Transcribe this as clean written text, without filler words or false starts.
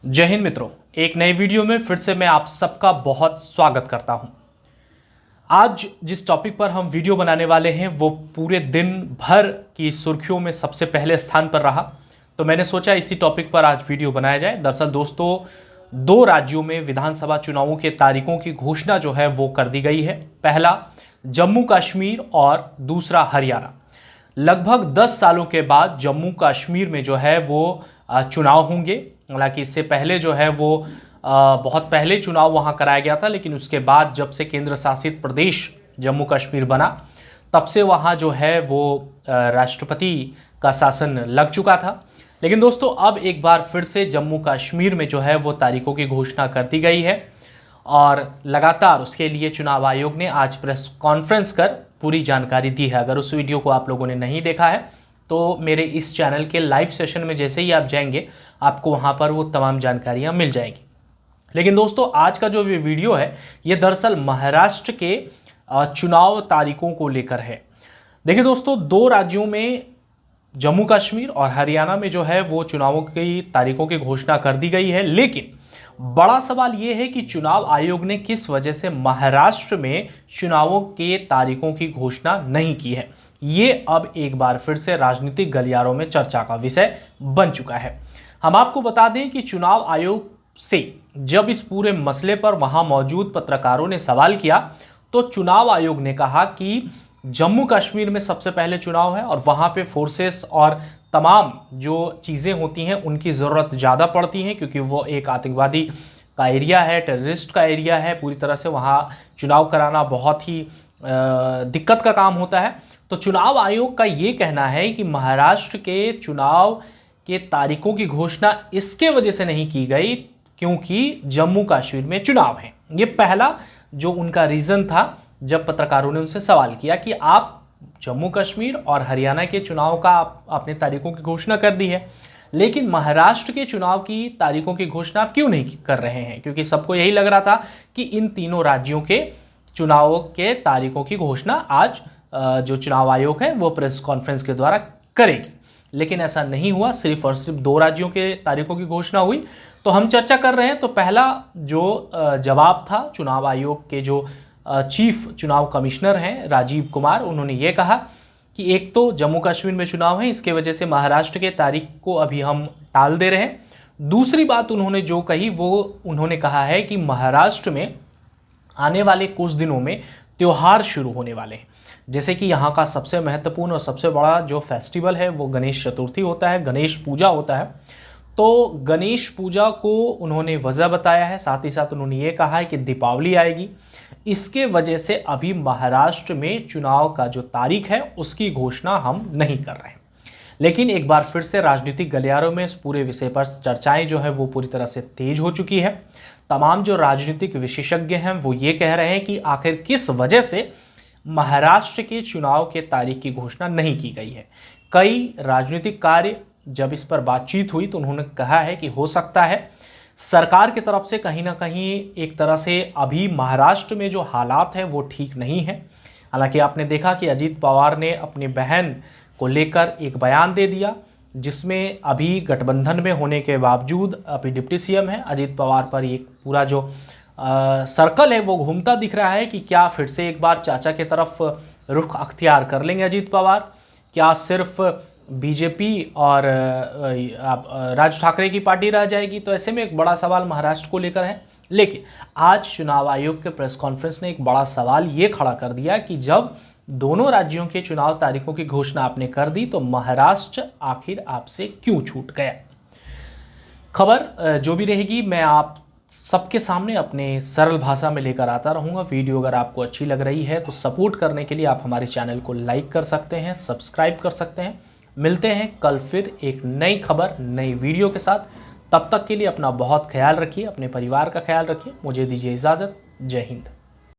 जय हिंद मित्रों, एक नए वीडियो में फिर से मैं आप सबका बहुत स्वागत करता हूं। आज जिस टॉपिक पर हम वीडियो बनाने वाले हैं वो पूरे दिन भर की सुर्खियों में सबसे पहले स्थान पर रहा, तो मैंने सोचा इसी टॉपिक पर आज वीडियो बनाया जाए। दरअसल दोस्तों, दो राज्यों में विधानसभा चुनावों के तारीखों की घोषणा जो है वो कर दी गई है। पहला जम्मू कश्मीर और दूसरा हरियाणा। लगभग 10 सालों के बाद जम्मू कश्मीर में जो है वो चुनाव होंगे। हालांकि इससे पहले जो है वो बहुत पहले चुनाव वहां कराया गया था, लेकिन उसके बाद जब से केंद्र शासित प्रदेश जम्मू कश्मीर बना तब से वहां जो है वो राष्ट्रपति का शासन लग चुका था। लेकिन दोस्तों, अब एक बार फिर से जम्मू कश्मीर में जो है वो तारीखों की घोषणा कर दी गई है और लगातार उसके लिए चुनाव आयोग ने आज प्रेस कॉन्फ्रेंस कर पूरी जानकारी दी है। अगर उस वीडियो को आप लोगों ने नहीं देखा है तो मेरे इस चैनल के लाइव सेशन में जैसे ही आप जाएंगे आपको वहां पर वो तमाम जानकारियां मिल जाएंगी। लेकिन दोस्तों, आज का जो वीडियो है ये दरअसल महाराष्ट्र के चुनाव तारीखों को लेकर है। देखिए दोस्तों, दो राज्यों में जम्मू कश्मीर और हरियाणा में जो है वो चुनावों की तारीखों की घोषणा कर दी गई है, लेकिन बड़ा सवाल यह है कि चुनाव आयोग ने किस वजह से महाराष्ट्र में चुनावों के तारीखों की घोषणा नहीं की है। ये अब एक बार फिर से राजनीतिक गलियारों में चर्चा का विषय बन चुका है। हम आपको बता दें कि चुनाव आयोग से जब इस पूरे मसले पर वहां मौजूद पत्रकारों ने सवाल किया तो चुनाव आयोग ने कहा कि जम्मू कश्मीर में सबसे पहले चुनाव है और वहां पे फोर्सेस और तमाम जो चीज़ें होती हैं उनकी ज़रूरत ज़्यादा पड़ती हैं, क्योंकि वो एक आतंकवादी का एरिया है, टेररिस्ट का एरिया है। पूरी तरह से वहाँ चुनाव कराना बहुत ही दिक्कत का काम होता है। तो चुनाव आयोग का ये कहना है कि महाराष्ट्र के चुनाव के तारीखों की घोषणा इसके वजह से नहीं की गई क्योंकि जम्मू कश्मीर में चुनाव है। ये पहला जो उनका रीज़न था जब पत्रकारों ने उनसे सवाल किया कि आप जम्मू कश्मीर और हरियाणा के चुनाव का आपने तारीखों की घोषणा कर दी है, लेकिन महाराष्ट्र के चुनाव की तारीखों की घोषणा आप क्यों नहीं कर रहे हैं। क्योंकि सबको यही लग रहा था कि इन तीनों राज्यों के चुनावों के तारीखों की घोषणा आज जो चुनाव आयोग है वो प्रेस कॉन्फ्रेंस के द्वारा करेगी, लेकिन ऐसा नहीं हुआ। सिर्फ और सिर्फ दो राज्यों के तारीखों की घोषणा हुई। तो हम चर्चा कर रहे हैं। तो पहला जो जवाब था चुनाव आयोग के जो चीफ चुनाव कमिश्नर हैं राजीव कुमार, उन्होंने ये कहा कि एक तो जम्मू कश्मीर में चुनाव है, इसके वजह से महाराष्ट्र के तारीख को अभी हम टाल दे रहे हैं। दूसरी बात उन्होंने जो कही वो उन्होंने कहा है कि महाराष्ट्र में आने वाले कुछ दिनों में त्यौहार शुरू होने वाले हैं। जैसे कि यहाँ का सबसे महत्वपूर्ण और सबसे बड़ा जो फेस्टिवल है वो गणेश चतुर्थी होता है, गणेश पूजा होता है। तो गणेश पूजा को उन्होंने वजह बताया है। साथ ही साथ उन्होंने ये कहा है कि दीपावली आएगी, इसके वजह से अभी महाराष्ट्र में चुनाव का जो तारीख है उसकी घोषणा हम नहीं कर रहे हैं। लेकिन एक बार फिर से राजनीतिक गलियारों में इस पूरे विषय पर चर्चाएं जो है वो पूरी तरह से तेज हो चुकी है। तमाम जो राजनीतिक विशेषज्ञ हैं वो ये कह रहे हैं कि आखिर किस वजह से महाराष्ट्र के चुनाव के तारीख की घोषणा नहीं की गई है। कई राजनीतिक कार्य जब इस पर बातचीत हुई तो उन्होंने कहा है कि हो सकता है सरकार की तरफ से कहीं ना कहीं एक तरह से अभी महाराष्ट्र में जो हालात है वो ठीक नहीं है। हालांकि आपने देखा कि अजीत पवार ने अपनी बहन को लेकर एक बयान दे दिया जिसमें अभी गठबंधन में होने के बावजूद अभी डिप्टी सीएम है अजीत पवार पर एक पूरा जो सर्कल है वो घूमता दिख रहा है कि क्या फिर से एक बार चाचा की तरफ रुख अख्तियार कर लेंगे अजीत पवार। क्या सिर्फ बीजेपी और राज ठाकरे की पार्टी रह जाएगी। तो ऐसे में एक बड़ा सवाल महाराष्ट्र को लेकर है। लेकिन आज चुनाव आयोग के प्रेस कॉन्फ्रेंस ने एक बड़ा सवाल ये खड़ा कर दिया कि जब दोनों राज्यों के चुनाव तारीखों की घोषणा आपने कर दी तो महाराष्ट्र आखिर आपसे क्यों छूट गया। खबर जो भी रहेगी मैं आप सबके सामने अपने सरल भाषा में लेकर आता रहूँगा। वीडियो अगर आपको अच्छी लग रही है तो सपोर्ट करने के लिए आप हमारे चैनल को लाइक कर सकते हैं, सब्सक्राइब कर सकते हैं। मिलते हैं कल फिर एक नई खबर नई वीडियो के साथ। तब तक के लिए अपना बहुत ख्याल रखिए, अपने परिवार का ख्याल रखिए। मुझे दीजिए इजाज़त। जय हिंद।